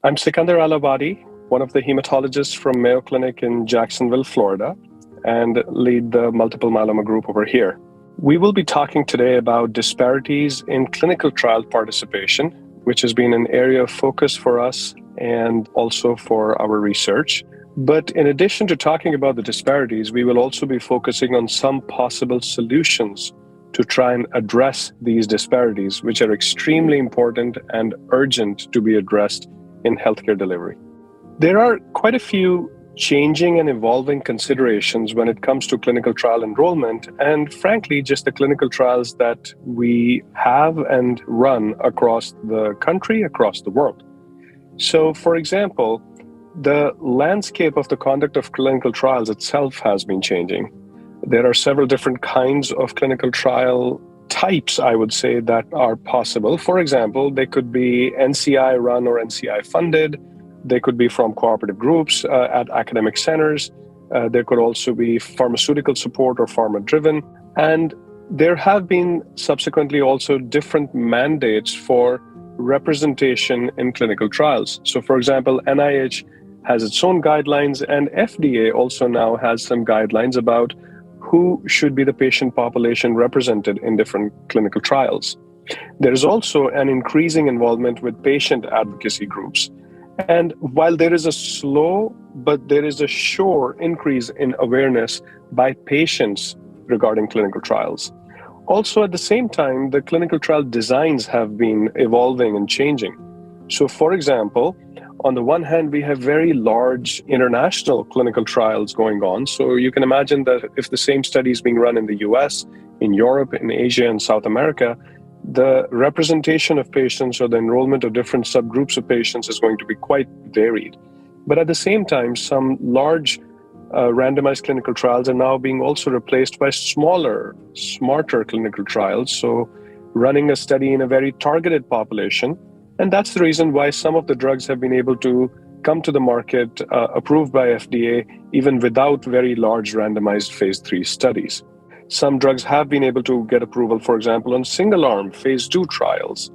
I'm Sikandar Alabadi, one of the hematologists from Mayo Clinic in Jacksonville, Florida, and lead the multiple myeloma group over here. We will be talking today about disparities in clinical trial participation, which has been an area of focus for us and also for our research. But in addition to talking about the disparities, we will also be focusing on some possible solutions to try and address these disparities, which are extremely important and urgent to be addressed in healthcare delivery. There are quite a few changing and evolving considerations when it comes to clinical trial enrollment, and frankly, just the clinical trials that we have and run across the country, across the world. So, for example, the landscape of the conduct of clinical trials itself has been changing. There are several different kinds of clinical trial types, I would say, that are possible. For example, they could be NCI run or NCI funded. They could be from cooperative groups at academic centers. There could also be pharmaceutical support or pharma driven. And there have been subsequently also different mandates for representation in clinical trials. So for example, NIH has its own guidelines, and FDA also now has some guidelines about who should be the patient population represented in different clinical trials. There is also an increasing involvement with patient advocacy groups. And while there is a slow, but there is a sure increase in awareness by patients regarding clinical trials. Also, at the same time, the clinical trial designs have been evolving and changing. So, for example, on the one hand, we have very large international clinical trials going on. So you can imagine that if the same study is being run in the US, in Europe, in Asia, and South America, the representation of patients or the enrollment of different subgroups of patients is going to be quite varied. But at the same time, some large randomized clinical trials are now being also replaced by smaller, smarter clinical trials. So running a study in a very targeted population. And that's the reason why some of the drugs have been able to come to the market approved by FDA, even without very large randomized phase 3 studies. Some drugs have been able to get approval, for example, on single-arm phase 2 trials.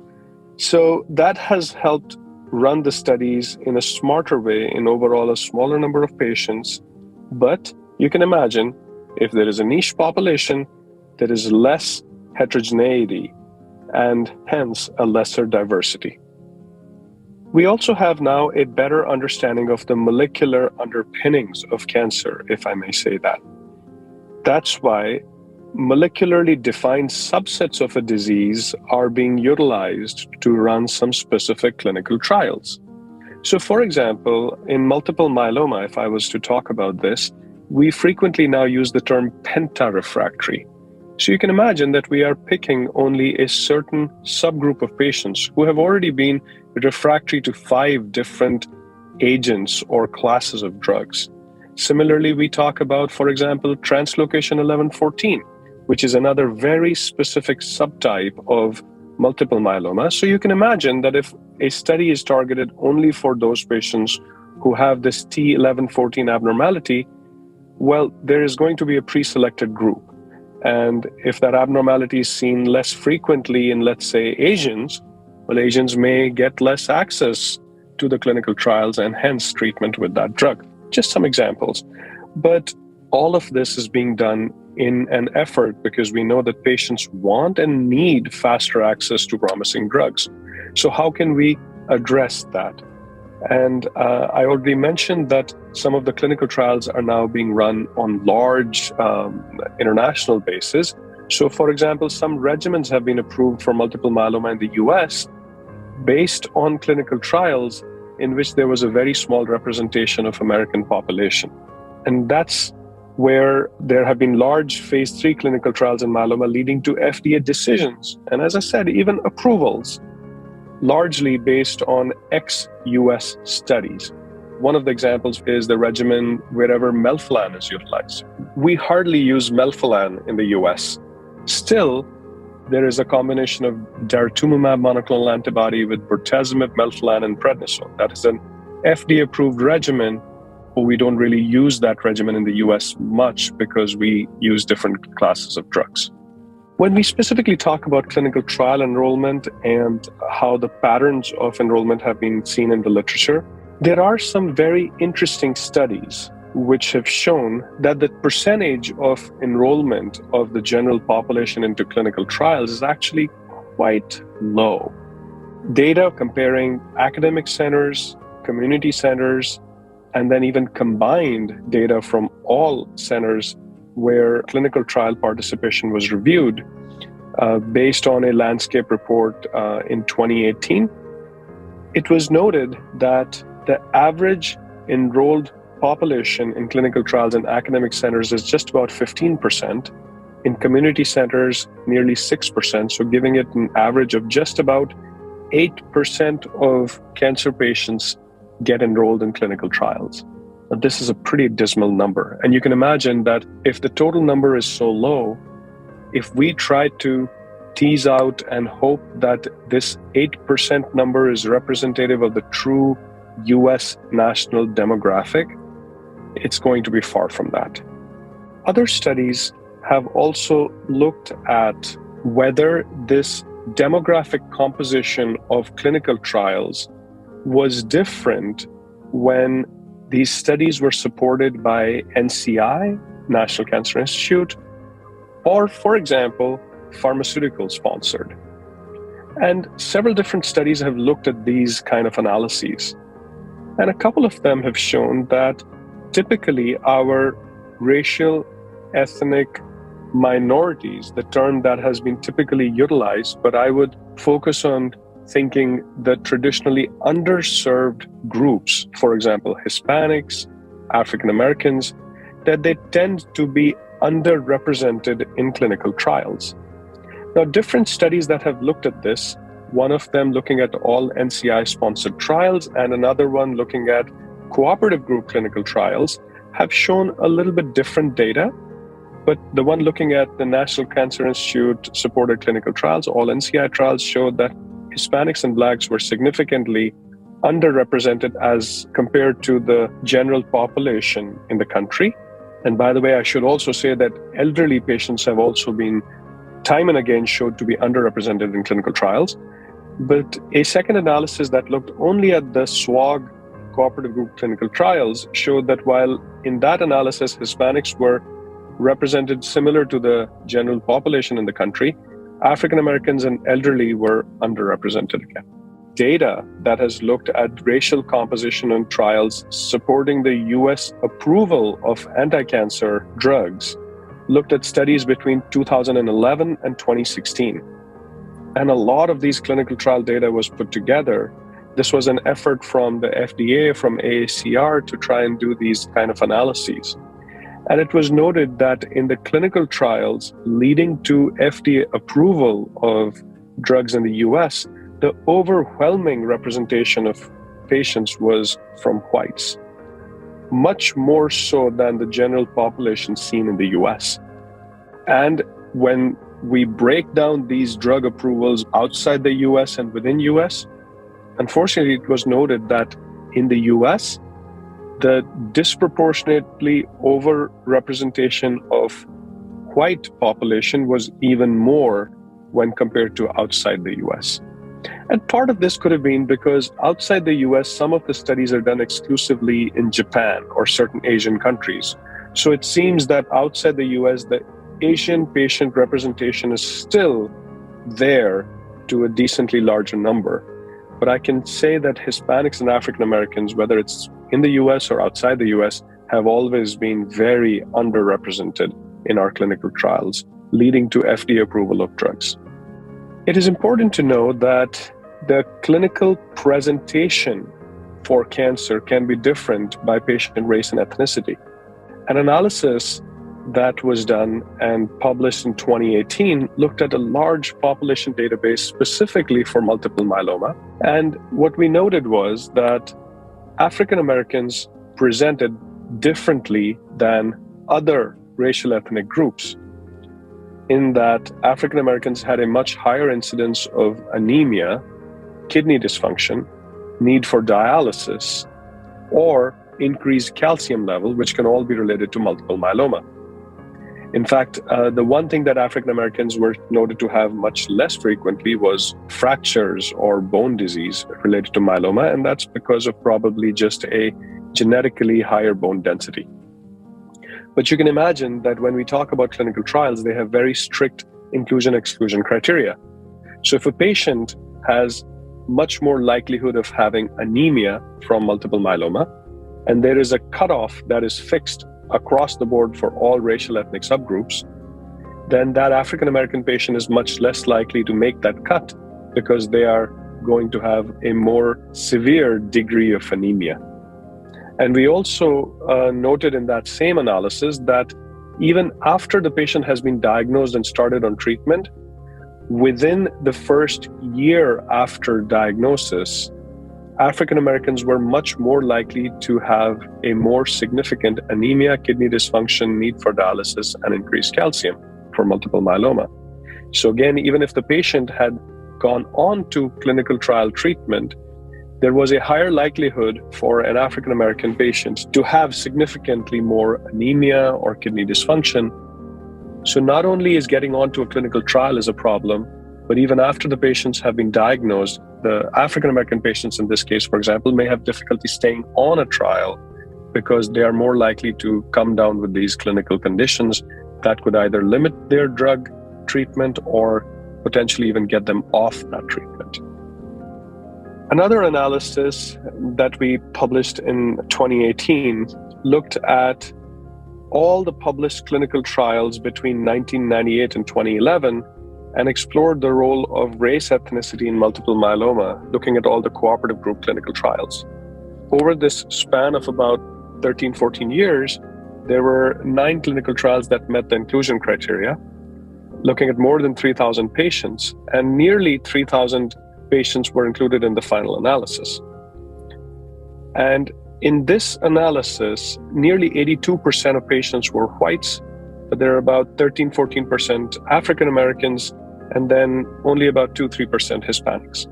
So that has helped run the studies in a smarter way, in overall a smaller number of patients. But you can imagine if there is a niche population, there is less heterogeneity and hence a lesser diversity. We also have now a better understanding of the molecular underpinnings of cancer, if I may say that. That's why molecularly defined subsets of a disease are being utilized to run some specific clinical trials. So for example, in multiple myeloma, if I was to talk about this, we frequently now use the term pentarefractory. So you can imagine that we are picking only a certain subgroup of patients who have already been refractory to 5 different agents or classes of drugs. Similarly, we talk about, for example, translocation 11;14, which is another very specific subtype of multiple myeloma. So you can imagine that if a study is targeted only for those patients who have this T11;14 abnormality, well, there is going to be a pre-selected group. And if that abnormality is seen less frequently in, let's say, Asians, well, Asians may get less access to the clinical trials and hence treatment with that drug. Just some examples. But all of this is being done in an effort because we know that patients want and need faster access to promising drugs. So how can we address that? And I already mentioned that some of the clinical trials are now being run on large international basis. So for example, some regimens have been approved for multiple myeloma in the US based on clinical trials in which there was a very small representation of American population. And that's where there have been large phase 3 clinical trials in myeloma leading to FDA decisions. And as I said, even approvals, largely based on ex-US studies. One of the examples is the regimen wherever melphalan is utilized. We hardly use melphalan in the US. Still, there is a combination of daratumumab monoclonal antibody with bortezomib, melphalan, and prednisone. That is an FDA-approved regimen, but we don't really use that regimen in the US much because we use different classes of drugs. When we specifically talk about clinical trial enrollment and how the patterns of enrollment have been seen in the literature, there are some very interesting studies which have shown that the percentage of enrollment of the general population into clinical trials is actually quite low. Data comparing academic centers, community centers, and then even combined data from all centers where clinical trial participation was reviewed based on a landscape report in 2018, it was noted that the average enrolled population in clinical trials in academic centers is just about 15%, in community centers nearly 6%, so giving it an average of just about 8% of cancer patients get enrolled in clinical trials. Now, this is a pretty dismal number, and you can imagine that if the total number is so low, if we try to tease out and hope that this 8% number is representative of the true US national demographic, it's going to be far from that. Other studies have also looked at whether this demographic composition of clinical trials was different when these studies were supported by NCI, National Cancer Institute, or, for example, pharmaceutical sponsored. And several different studies have looked at these kind of analyses. And a couple of them have shown that typically our racial, ethnic minorities, the term that has been typically utilized, but I would focus on thinking the traditionally underserved groups, for example, Hispanics, African Americans, that they tend to be underrepresented in clinical trials. Now, different studies that have looked at this, one of them looking at all NCI-sponsored trials and another one looking at cooperative group clinical trials, have shown a little bit different data. But the one looking at the National Cancer Institute supported clinical trials, all NCI trials, showed that Hispanics and Blacks were significantly underrepresented as compared to the general population in the country. And by the way, I should also say that elderly patients have also been time and again showed to be underrepresented in clinical trials. But a second analysis that looked only at the SWOG cooperative group clinical trials showed that while in that analysis Hispanics were represented similar to the general population in the country, African Americans and elderly were underrepresented again. Data that has looked at racial composition in trials supporting the US approval of anti-cancer drugs looked at studies between 2011 and 2016. And a lot of these clinical trial data was put together. This was an effort from the FDA, from AACR, to try and do these kind of analyses. And it was noted that in the clinical trials leading to FDA approval of drugs in the US, the overwhelming representation of patients was from whites, much more so than the general population seen in the US. And when we break down these drug approvals outside the US and within US, unfortunately, it was noted that in the US, the disproportionately over-representation of white population was even more when compared to outside the US. And part of this could have been because outside the US, some of the studies are done exclusively in Japan or certain Asian countries. So it seems that outside the US, the Asian patient representation is still there to a decently larger number. But I can say that Hispanics and African Americans, whether it's in the US or outside the US, have always been very underrepresented in our clinical trials, leading to FDA approval of drugs. It is important to know that the clinical presentation for cancer can be different by patient race and ethnicity. An analysis that was done and published in 2018 looked at a large population database specifically for multiple myeloma. And what we noted was that African Americans presented differently than other racial ethnic groups, in that African Americans had a much higher incidence of anemia, kidney dysfunction, need for dialysis, or increased calcium level, which can all be related to multiple myeloma. In fact, the one thing that African Americans were noted to have much less frequently was fractures or bone disease related to myeloma, and that's because of probably just a genetically higher bone density. But you can imagine that when we talk about clinical trials, they have very strict inclusion-exclusion criteria. So if a patient has much more likelihood of having anemia from multiple myeloma, and there is a cutoff that is fixed across the board for all racial ethnic subgroups, then that African American patient is much less likely to make that cut because they are going to have a more severe degree of anemia. And we also noted in that same analysis that even after the patient has been diagnosed and started on treatment, within the first year after diagnosis, African Americans were much more likely to have a more significant anemia, kidney dysfunction, need for dialysis, and increased calcium for multiple myeloma. So again, even if the patient had gone on to clinical trial treatment, there was a higher likelihood for an African American patient to have significantly more anemia or kidney dysfunction. So not only is getting onto a clinical trial is a problem, but even after the patients have been diagnosed, the African American patients in this case, for example, may have difficulty staying on a trial because they are more likely to come down with these clinical conditions that could either limit their drug treatment or potentially even get them off that treatment. Another analysis that we published in 2018 looked at all the published clinical trials between 1998 and 2011 and explored the role of race ethnicity in multiple myeloma, looking at all the cooperative group clinical trials. Over this span of about 13, 14 years, there were 9 clinical trials that met the inclusion criteria, looking at more than 3,000 patients, and nearly 3,000 patients were included in the final analysis. And in this analysis, nearly 82% of patients were whites, but there are about 13, 14% African Americans, and then only about 2-3% Hispanics.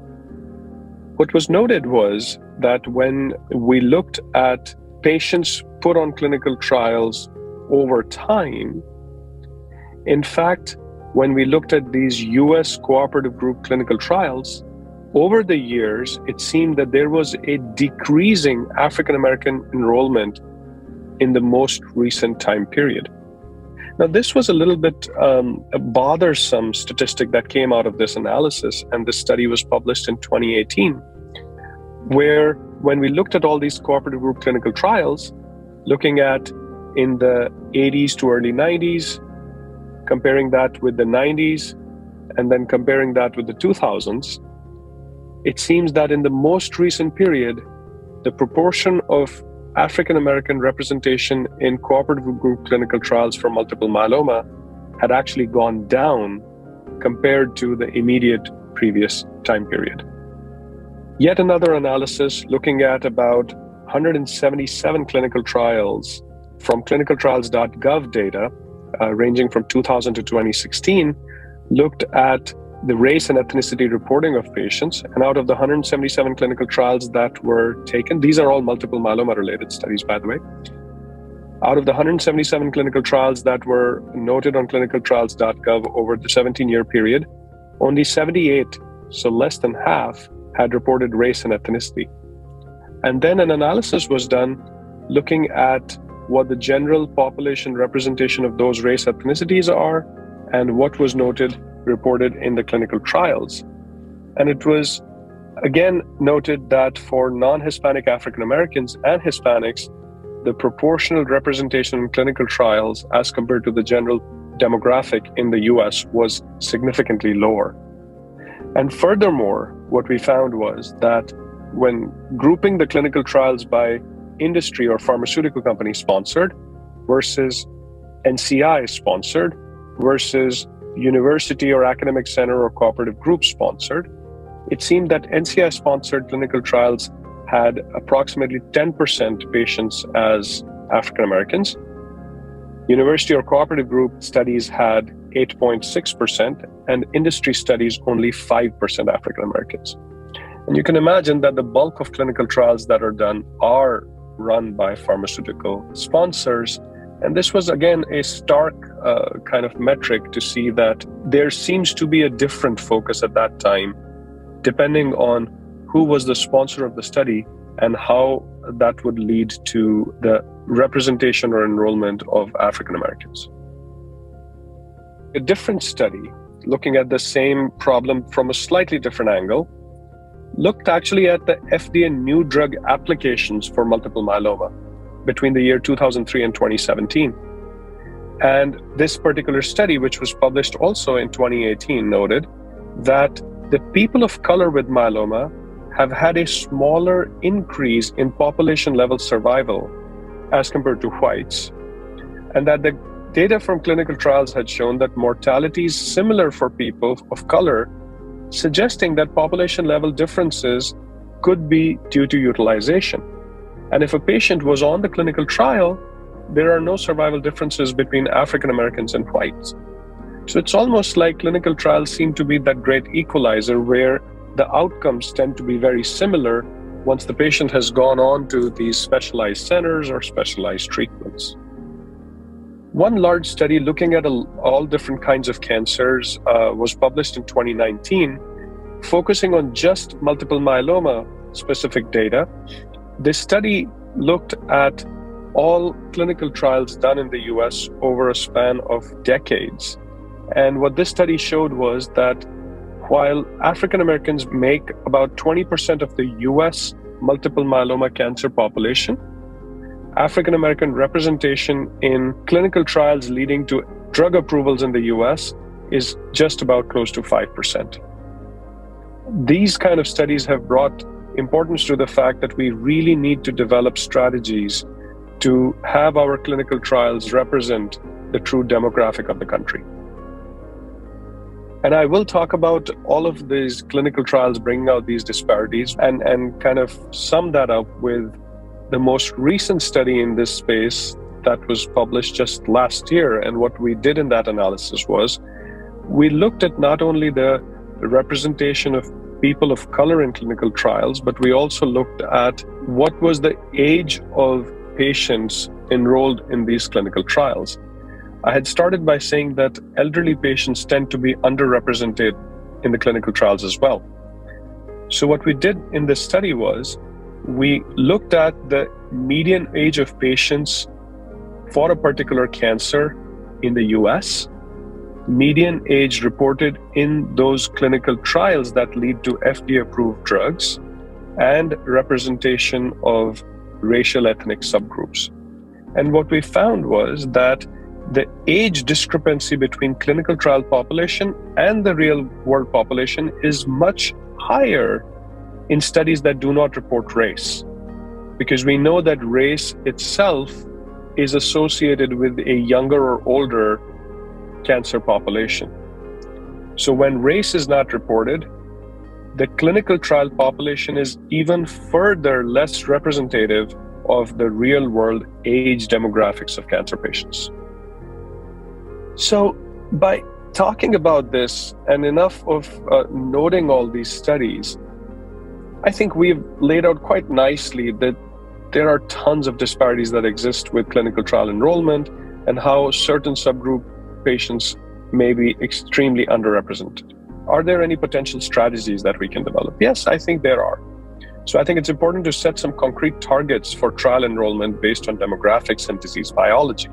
What was noted was that when we looked at patients put on clinical trials over time, in fact, when we looked at these US cooperative group clinical trials, over the years, it seemed that there was a decreasing African American enrollment in the most recent time period. Now, this was a little bit a bothersome statistic that came out of this analysis, and this study was published in 2018, where when we looked at all these cooperative group clinical trials, looking at in the 80s to early 90s, comparing that with the 90s, and then comparing that with the 2000s, it seems that in the most recent period, the proportion of African American representation in cooperative group clinical trials for multiple myeloma had actually gone down compared to the immediate previous time period. Yet another analysis looking at about 177 clinical trials from clinicaltrials.gov data, ranging from 2000 to 2016, looked at the race and ethnicity reporting of patients. And out of the 177 clinical trials that were taken, these are all multiple myeloma related studies, by the way. Out of the 177 clinical trials that were noted on clinicaltrials.gov over the 17-year period, only 78, so less than half, had reported race and ethnicity. And then an analysis was done looking at what the general population representation of those race ethnicities are and what was reported in the clinical trials. And it was again noted that for non-Hispanic African Americans and Hispanics, the proportional representation in clinical trials as compared to the general demographic in the US was significantly lower. And furthermore, what we found was that when grouping the clinical trials by industry or pharmaceutical company sponsored versus NCI sponsored versus university or academic center or cooperative group sponsored, it seemed that NCI sponsored clinical trials had approximately 10% patients as African Americans. University or cooperative group studies had 8.6%, and industry studies only 5% African Americans. And you can imagine that the bulk of clinical trials that are done are run by pharmaceutical sponsors. And this was, again, a stark kind of metric to see that there seems to be a different focus at that time, depending on who was the sponsor of the study and how that would lead to the representation or enrollment of African Americans. A different study, looking at the same problem from a slightly different angle, looked actually at the FDA new drug applications for multiple myeloma between the year 2003 and 2017. And this particular study, which was published also in 2018, noted that the people of color with myeloma have had a smaller increase in population-level survival as compared to whites, and that the data from clinical trials had shown that mortality is similar for people of color, suggesting that population-level differences could be due to utilization. And if a patient was on the clinical trial, there are no survival differences between African Americans and whites. So it's almost like clinical trials seem to be that great equalizer where the outcomes tend to be very similar once the patient has gone on to these specialized centers or specialized treatments. One large study looking at all different kinds of cancers was published in 2019, focusing on just multiple myeloma specific data. This study looked at all clinical trials done in the US over a span of decades. And what this study showed was that while African Americans make about 20% of the US multiple myeloma cancer population, African American representation in clinical trials leading to drug approvals in the US is just about close to 5%. These kind of studies have brought importance to the fact that we really need to develop strategies to have our clinical trials represent the true demographic of the country. And I will talk about all of these clinical trials bringing out these disparities and kind of sum that up with the most recent study in this space that was published just last year. And what we did in that analysis was we looked at not only the representation of people of color in clinical trials, but we also looked at what was the age of patients enrolled in these clinical trials. I had started by saying that elderly patients tend to be underrepresented in the clinical trials as well. So what we did in this study was we looked at the median age of patients for a particular cancer in the US, median age reported in those clinical trials that lead to FDA-approved drugs, and representation of racial ethnic subgroups. And what we found was that the age discrepancy between clinical trial population and the real world population is much higher in studies that do not report race, because we know that race itself is associated with a younger or older cancer population. So when race is not reported, the clinical trial population is even further less representative of the real world age demographics of cancer patients. So by talking about this and enough of noting all these studies, I think we've laid out quite nicely that there are tons of disparities that exist with clinical trial enrollment and how certain subgroup patients may be extremely underrepresented. Are there any potential strategies that we can develop? Yes, I think there are. So I think it's important to set some concrete targets for trial enrollment based on demographics and disease biology.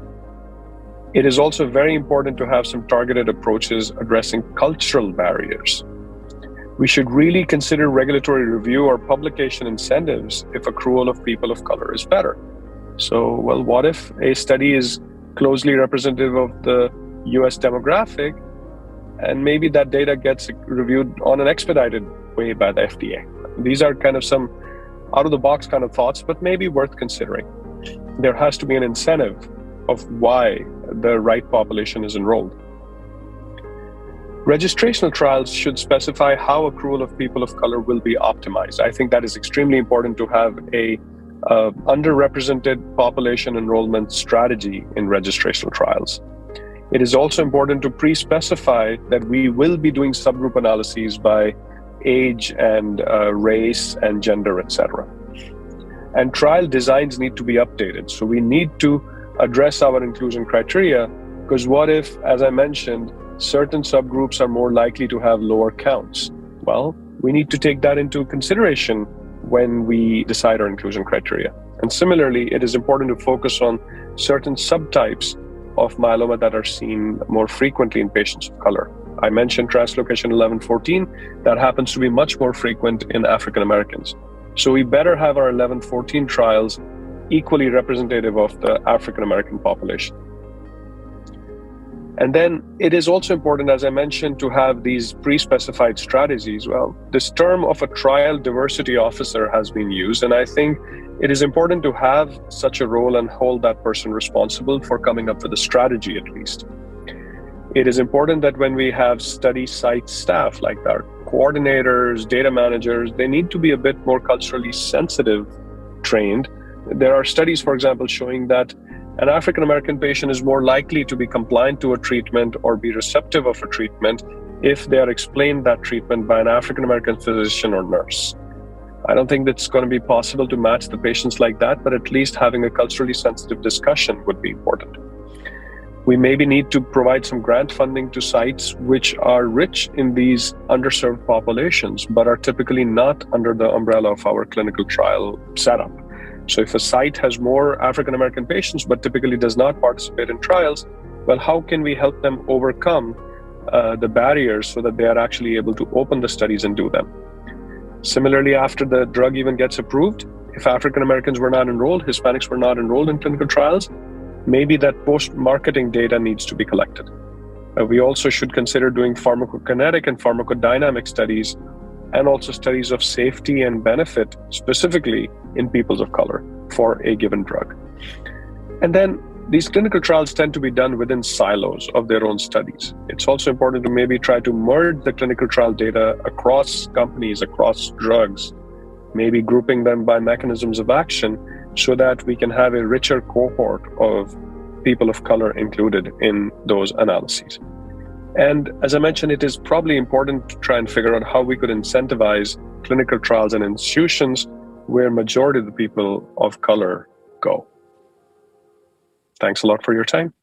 It is also very important to have some targeted approaches addressing cultural barriers. We should really consider regulatory review or publication incentives if accrual of people of color is better. So, well, what if a study is closely representative of the US demographic, and maybe that data gets reviewed on an expedited way by the FDA? These are kind of some out-of-the-box kind of thoughts, but maybe worth considering. There has to be an incentive of why the right population is enrolled. Registrational trials should specify how accrual of people of color will be optimized. I think that is extremely important to have a underrepresented population enrollment strategy in registrational trials. It is also important to pre-specify that we will be doing subgroup analyses by age and race and gender, etc. And trial designs need to be updated. So we need to address our inclusion criteria Because what if, as I mentioned, certain subgroups are more likely to have lower counts? Well, we need to take that into consideration when we decide our inclusion criteria. And similarly, it is important to focus on certain subtypes of myeloma that are seen more frequently in patients of color. I mentioned translocation 1114, that happens to be much more frequent in African Americans. So we better have our 1114 trials equally representative of the African American population. And then it is also important, as I mentioned, to have these pre-specified strategies. Well, this term of a trial diversity officer has been used, and I think it is important to have such a role and hold that person responsible for coming up with a strategy at least. It is important that when we have study site staff, like our coordinators, data managers, they need to be a bit more culturally sensitive trained. There are studies, for example, showing that an African American patient is more likely to be compliant to a treatment or be receptive of a treatment if they are explained that treatment by an African American physician or nurse. I don't think it's going to be possible to match the patients like that, but at least having a culturally sensitive discussion would be important. We maybe need to provide some grant funding to sites which are rich in these underserved populations, but are typically not under the umbrella of our clinical trial setup. So if a site has more African American patients, but typically does not participate in trials, well, how can we help them overcome the barriers so that they are actually able to open the studies and do them? Similarly, after the drug even gets approved, if African Americans were not enrolled, Hispanics were not enrolled in clinical trials, maybe that post-marketing data needs to be collected. We also should consider doing pharmacokinetic and pharmacodynamic studies, and also studies of safety and benefit, specifically in peoples of color for a given drug. And then these clinical trials tend to be done within silos of their own studies. It's also important to maybe try to merge the clinical trial data across companies, across drugs, maybe grouping them by mechanisms of action so that we can have a richer cohort of people of color included in those analyses. And as I mentioned, it is probably important to try and figure out how we could incentivize clinical trials in institutions where majority of the people of color go. Thanks a lot for your time.